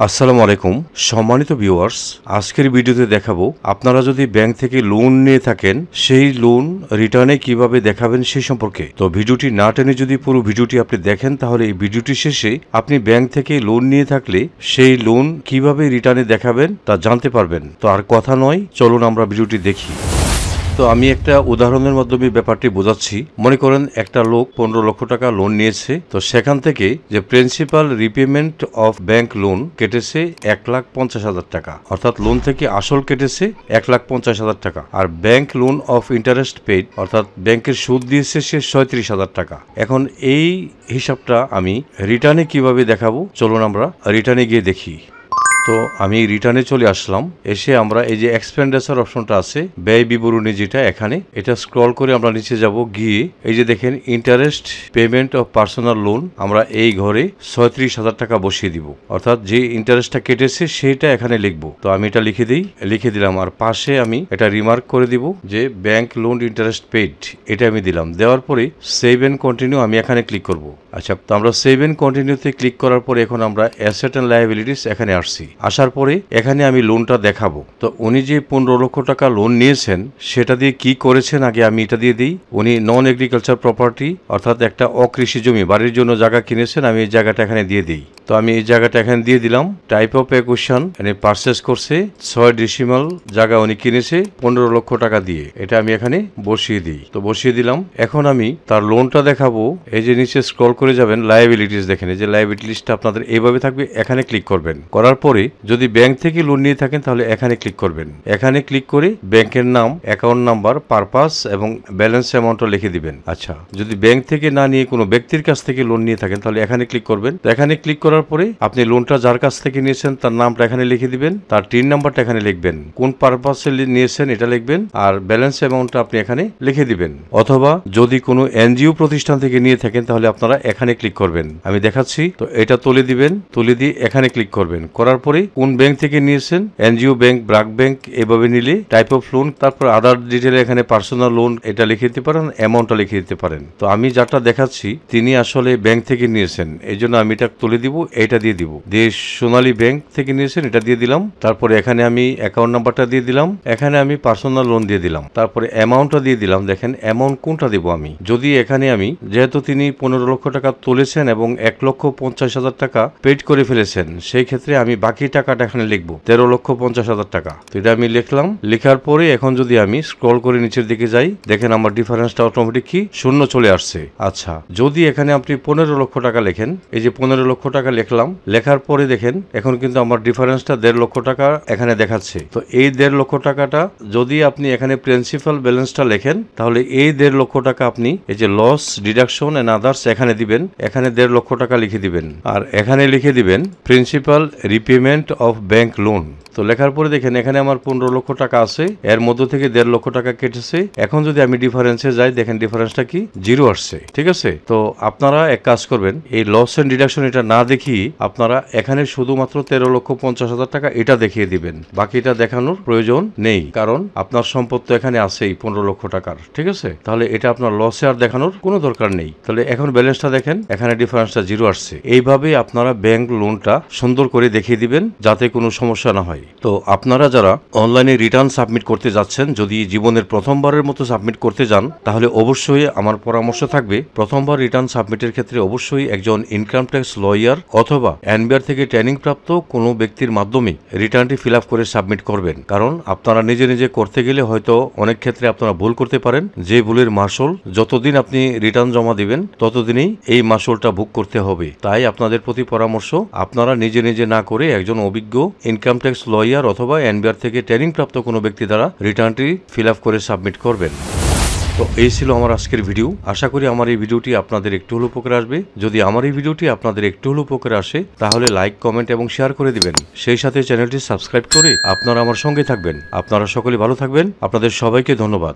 আসসালামু আলাইকুম সম্মানিত ভিউয়ার্স, আজকের ভিডিওতে দেখাবো আপনারা যদি ব্যাংক থেকে লোন নিয়ে থাকেন সেই লোন রিটার্নে কিভাবে দেখাবেন সেই সম্পর্কে। তো ভিডিওটি না টেনে যদি পুরো ভিডিওটি আপনি দেখেন তাহলে এই ভিডিওটি শেষে আপনি ব্যাংক থেকে লোন নিয়ে থাকলে সেই লোন কিভাবে রিটার্নে দেখাবেন তা জানতে পারবেন। তো আর কথা নয়, চলুন আমরা ভিডিওটি দেখি। তো আমি একটা উদাহরণের মাধ্যমে ব্যাপারটি বোঝাচ্ছি। মনে করেন একটা লোক 15 লক্ষ টাকা লোন নিয়েছে, তো সেখান থেকে যে principal repayment of bank loan কেটেছে 1,50,000 টাকা, অর্থাৎ লোন থেকে আসল কেটেছে 1,50,000 টাকা, আর bank loan of interest paid অর্থাৎ ব্যাংকের সুদ দিয়েছে সে 37,000 টাকা। এখন এই হিসাবটা আমি রিটার্নে কিভাবে দেখাবো, চলুন আমরা রিটার্নে গিয়ে দেখি। তো আমি রিটার্নে চলে আসলাম, এসে আমরা এই যে এক্সপেন্ডিচার অপশনটা আছে ব্যয় বিবরণী, যেটা এখানে এটা স্ক্রল করে আমরা নিচে যাব, গিয়ে এই যে দেখেন interest payment of personal loan, আমরা এই ঘরে 37,000 টাকা বসিয়ে দিব, অর্থাৎ যে ইন্টারেস্টটা কেটেছে সেইটা এখানে লিখবো। তো আমি এটা লিখে দিলাম, আর পাশে আমি এটা রিমার্ক করে দিব যে ব্যাংক লোন ইন্টারেস্ট পেইড, এটা আমি দিলাম। দেওয়ার পরে সেভ এন্ড কন্টিনিউ আমি এখানে ক্লিক করব। আচ্ছা, তো আমরা সেভ এন্ড কন্টিনিউতে ক্লিক করার পরে এখন আমরা অ্যাসেট এন্ড লায়াবিলিটিস এখানে আসছি। আসার পরে এখানে আমি লোনটা দেখাবো। তো উনি যে 15 লক্ষ টাকা লোন নিয়েছেন সেটা দিয়ে কি করেছেন আগে আমি এটা দিয়ে দিই। উনি নন এগ্রিকালচার প্রপার্টি অর্থাৎ একটা অকৃষি জমি বাড়ির জন্য জায়গা কিনেছেন, আমি এই জায়গাটা এখানে দিয়ে দিই। তো আমি এই জায়গাটা এখানে দিয়ে দিলাম। টাইপ অফ একুশন মানে পারচেস করছে 6 ডিসিমাল জায়গা উনি কিনেছে 15 লক্ষ টাকা দিয়ে, এটা আমি এখানে বসিয়ে দিই। তো বসিয়ে দিলাম। এখন আমি তার লোনটা দেখাবো। এই যে নিচে স্ক্রল করে যাবেন, লায়াবিলিটিস দেখেন, এই যে লায়াবিলিটিসটা আপনাদের এইভাবে থাকবে, এখানে ক্লিক করবেন। করার পরে যদি ব্যাংক থেকে লোন নিয়ে থাকেন তাহলে এখানে ক্লিক করবেন। এখানে ক্লিক করে ব্যাংকের নাম, অ্যাকাউন্ট নাম্বার, পারপাস এবং ব্যালেন্স অ্যামাউন্টটা লিখে দিবেন। আচ্ছা, যদি ব্যাংক থেকে না নিয়ে কোনো ব্যক্তির কাছ থেকে লোন নিয়ে থাকেন তাহলে এখানে ক্লিক করবেন। তো এখানে ক্লিক করার পরে আপনি লোনটা যার কাছ থেকে নিয়েছেন তার নামটা এখানে লিখে দিবেন, তার টিন নাম্বারটা এখানে লিখবেন, কোন পারপাসে নিয়েছেন এটা লিখবেন, আর ব্যালেন্স অ্যামাউন্টটা আপনি এখানে লিখে দিবেন। অথবা যদি কোনো এনজিও প্রতিষ্ঠান থেকে নিয়ে থাকেন তাহলে আপনারা এখানে ক্লিক করবেন। আমি দেখাচ্ছি। তো এটা তুলে দিবেন, তুলে দিয়ে এখানে ক্লিক করবেন। করার পরে কোন ব্যাংক থেকে নিয়েছেন, এনজিও ব্যাংক, ব্রাক ব্যাংক, এভাবে নিলে টাইপ অফ লোন, তারপর আদার ডিটেল এখানে পার্সোনাল লোন এটা লিখে দিতে পারেন, অ্যামাউন্টটা লিখে দিতে পারেন। তো আমি যাটা দেখাচ্ছি তিনি আসলে ব্যাংক থেকে নিয়েছেন, এই জন্য আমি এটা তুলে দিব, এটা দিয়ে দিব। দিয়ে সোনালী ব্যাংক থেকে নিয়েছেন এটা দিয়ে দিলাম। তারপরে এখানে আমি অ্যাকাউন্ট নাম্বারটা দিয়ে দিলাম, এখানে আমি পার্সোনাল লোন দিয়ে দিলাম, তারপরে অ্যামাউন্টটা দিয়ে দিলাম। দেখেন অ্যামাউন্ট কোনটা দেবো আমি, যদি এখানে আমি যেহেতু তিনি 15 লক্ষ টাকা তুলেছেন এবং 1,50,000 টাকা পেড করে ফেলেছেন, সেই ক্ষেত্রে আমি বাকি টাকাটা এখানে লিখবো 13,50,000 টাকা। তো এটা আমি লিখলাম। লেখার পরে এখন যদি আমি স্ক্রল করে নিচের দিকে যাই, দেখেন আমার ডিফারেন্সটা অটোমেটিক কি শূন্য চলে আসছে। আচ্ছা, যদি এখানে আপনি 15 লক্ষ টাকা লেখেন, এই যে 15 লক্ষ টাকা লিখলাম, লেখার পরে দেখেন এখন কিন্তু আমার ডিফারেন্সটা 1.5 লক্ষ টাকা এখানে দেখাচ্ছে। তো এই 1.5 লক্ষ টাকাটা যদি আপনি এখানে প্রিন্সিপাল ব্যালেন্সটা লেখেন তাহলে এই 1.5 লক্ষ টাকা আপনি এই যে লস ডিডাকশন এন্ড আদার্স এখানে দিবেন, এখানে 1.5 লক্ষ টাকা লিখে দিবেন, আর এখানে লিখে দিবেন principal repayment of bank loan. তো লেখার পরে দেখেন এখানে আমার 15 লক্ষ টাকা আছে, এর মধ্য থেকে 1.5 লক্ষ টাকা কেটেছে। এখন যদি আমি ডিফারেন্সে যাই, দেখেন ডিফারেন্সটা কি 0 আসছে। ঠিক আছে, তো আপনারা এক কাজ করবেন, এই লস এন্ড ডিডাকশন এটা না দেখিয়ে আপনারা এখানে শুধুমাত্র 13,50,000 টাকা এটা দেখিয়ে দিবেন, বাকিটা দেখানোর প্রয়োজন নেই, কারণ আপনার সম্পদ তো এখানে আছেই 15 লক্ষ টাকার। ঠিক আছে, তাহলে এটা আপনার লসে আর দেখানোর কোনো দরকার নেই। তাহলে এখন ব্যালেন্সটা দেখেন, এখানে ডিফারেন্সটা 0 আসছে। এইভাবে আপনারা ব্যাংক লোনটা সুন্দর করে দেখিয়ে দিবেন যাতে কোনো সমস্যা না হয়। তো আপনারা যারা অনলাইনে রিটার্ন সাবমিট করতে যাচ্ছেন, যদি জীবনের প্রথমবারের মতো সাবমিট করতে যান তাহলে অবশ্যই আমার পরামর্শ থাকবে, প্রথমবার রিটার্ন সাবমিটের ক্ষেত্রে অবশ্যই একজন ইনকাম ট্যাক্স লয়ার অথবা এনবিআর থেকে ট্রেনিং প্রাপ্ত কোনো ব্যক্তির মাধ্যমে রিটার্নটি ফিল আপ করে সাবমিট করবেন। কারণ আপনারা নিজে নিজে করতে গেলে হয়তো অনেক ক্ষেত্রে আপনারা ভুল করতে পারেন, যে ভুলের মাসুল যতদিন আপনি রিটার্ন জমা দিবেন ততদিনই এই মাসুলটা ভোগ করতে হবে। তাই আপনাদের প্রতি পরামর্শ, আপনারা নিজে নিজে না করে একজন অভিজ্ঞ ইনকাম ট্যাক্স লয়ার অথবা এনবিআর থেকে ট্রেনিং প্রাপ্ত কোনো ব্যক্তি দ্বারা রিটার্নটি ফিল আপ করে সাবমিট করবেন। তো এই ছিল আমার আজকের ভিডিও। আশা করি আমার এই ভিডিওটি আপনাদের একটু হলেও উপকারে আসবে। যদি আমার এই ভিডিওটি আপনাদের একটু হলেও উপকারে আসে তাহলে লাইক, কমেন্ট এবং শেয়ার করে দিবেন। সেই সাথে চ্যানেলটি সাবস্ক্রাইব করে আপনারা আমার সঙ্গে থাকবেন। আপনারা সকলে ভালো থাকবেন। আপনাদের সবাইকে ধন্যবাদ।